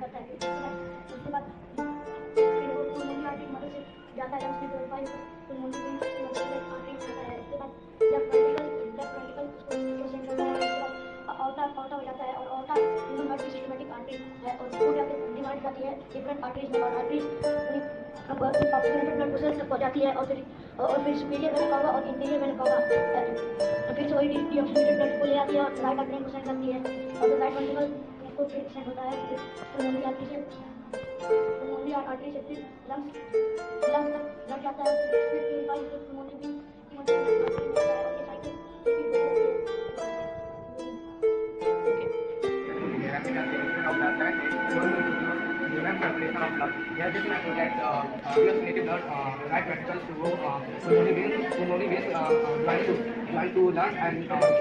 करता है। उसके बाद फिर वो पुलमोनरी आर्टरी की मदद से जाता है लंग्स में प्योरीफाई होकर पुलमोनरी वेन्स की मदद से आर्टरी जाता है। उसके बाद लेफ्ट वेंट्रिकल उसको सेंड करता है। उसके बाद ऑर्टा हो जाता है और ऑर्टा ह्यूमन हार्ट की सिस्टमैटिक आर्टरी है और पूरी आगे डिवाइड जाती है डिफरेंट आर्टरीज में और आर्टरीज ऑक्सीजनेटेड ब्लड वेसल्स तक पहुंचाती है और फिर सुपीरियर वेना कावा और इंफीरियर वेना कावा फिर से वही डीऑक्सीजनेटेड ब्लड को ले आती है और राइट आर्टरी को सेंड करती है और राइट वेंट्रिकल को फिर सेंड होता है पुलमोनरी आर्टरी से फिर लंग्स तक ब्लड जाता है फिर प्यूरिफाई होकर पुलमोनरी की मदद से आर्टरी में जाता है और ये साइकिल रिपीट होती रहती है। Circulation of blood. Here this method that deoxygenated blood right ventricles to go pulmonary veins join to lungs and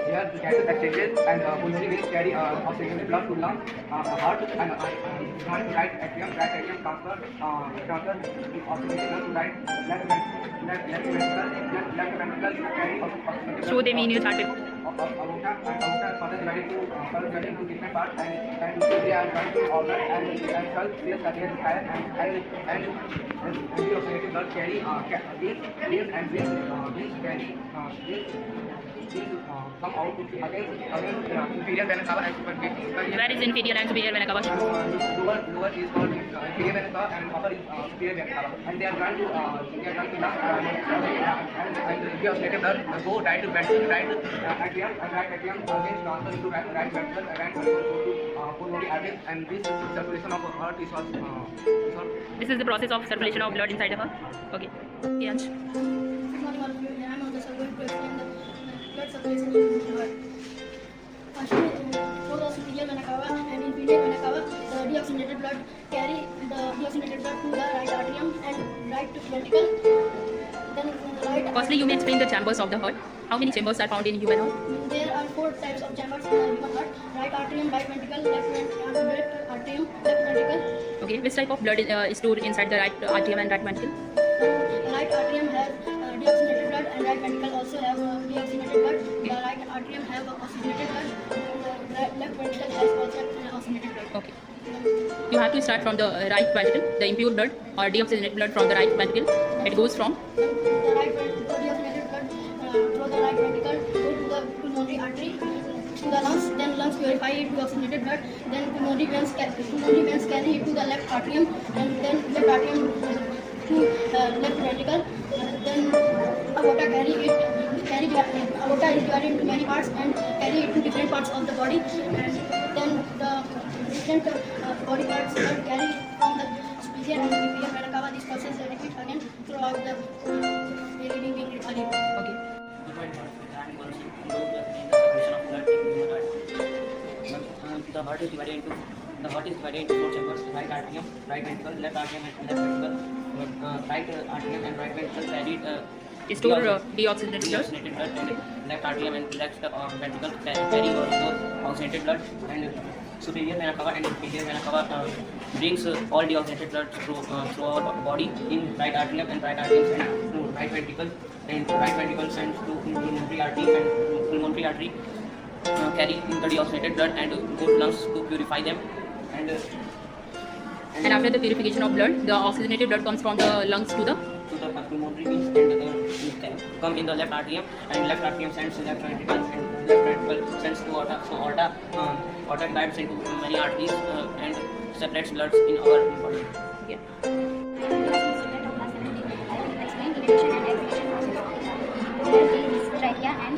here the gases exchanges and pulmonary veins carry oxygenated blood to lungs, heart and right atrium transfer oxygenated blood to left ventricle carry oxygenated Show them in your chart. aorta further divided into different parts and they are joined to organ and cells place cardiac fire and deoxygenated blood carry veins and veins carry come out against inferior vena cava and superior. Where is inferior and superior vena cava? Lower is called inferior vena cava and upper is superior vena cava and they are trying to lung and deoxygenated blood go right atrium and right atrium against transfer into right ventricle and right ventricle go to pulmonary arteries and this circulation of heart is also This is the process of circulation of blood inside the heart. Okay. Okay, Ansh. Good morning all of you. I am on the going to explain the blood circulation in the heart. For the superior vena cava and inferior vena cava, the deoxygenated blood carry the deoxygenated blood to the right atrium and right ventricle. Then right. Firstly, you may explain the chambers of the heart. How many chambers are found in human heart? There are 4 types of chambers in the human heart: right atrium, right ventricle, left atrium, left ventricle. Okay. Which type of blood is stored inside the right atrium and right ventricle? Right atrium has deoxygenated blood and right ventricle also have deoxygenated blood. The right atrium have oxygenated blood and the left ventricle has also oxygenated blood. Okay. You have to start from the right ventricle, the impure blood or deoxygenated blood from the right ventricle. It goes from The deoxygenated blood through the right ventricle go to the pulmonary artery to the lungs. Then lungs purify it to oxygenated blood. Then pulmonary veins carry it to the left atrium and then left atrium to left ventricle. Then aorta aorta is divided into many parts and carry it to different parts of the body. And then the different body parts are carried from the superior and inferior vena cava. This process repeats again throughout the bleeding being again. okay. The heart is divided into 4 chambers: right atrium, right ventricle, left atrium and left ventricle. Right atrium and right ventricle carry Store deoxygenated blood. and left atrium and left ventricle carry also oxygenated blood and superior vena cava and inferior vena cava brings all deoxygenated blood through our body in right atrium and right atrium sends to right ventricle and right ventricle sends to pulmonary artery and pulmonary artery carry the deoxygenated blood and go to lungs to purify them and after the purification of blood, the oxygenated blood comes from the lungs to the pulmonary veins and come in the left atrium and left atrium sends to left ventricle and left ventricle sends to aorta. So aorta divides into many arteries and separates blood in our body. yeah. Trachea and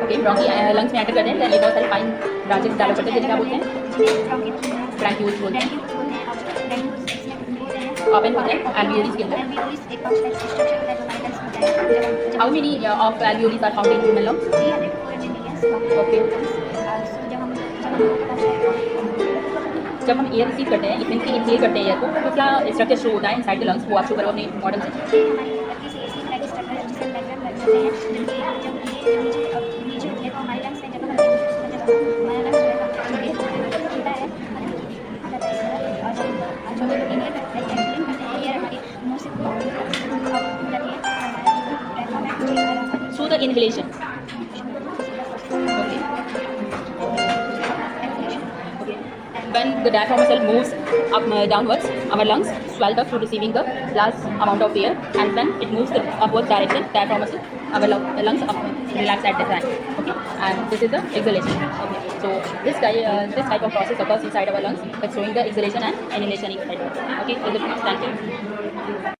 Okay, bronchi lungs में enter करते हैं, then ये बहुत सारे fine branches develop करते हैं जिन्हें क्या बोलते हैं? ब्रैंक्यूल्स बोलते हैं। ओपन होते हैं alveoli के अंदर। How many of alveoli are found in human lungs? Okay. जब हम एयर रिसीव करते हैं, इट मीन्स कि इनहेल करते हैं एयर को, तो क्या स्ट्रक्चर शो होता है इनसाइड द लंग्स? वो आप शो करो अपने मॉडल से। Through the inhalation. when the diaphragm muscle moves up downwards, our lungs swell up to receiving the large amount of air, and when it moves the upwards direction, diaphragm muscle, our lungs relax at the time. Okay, and this is the exhalation. Okay, so this type of process occurs inside our lungs by showing the exhalation and inhalation inside. Okay, so thank you.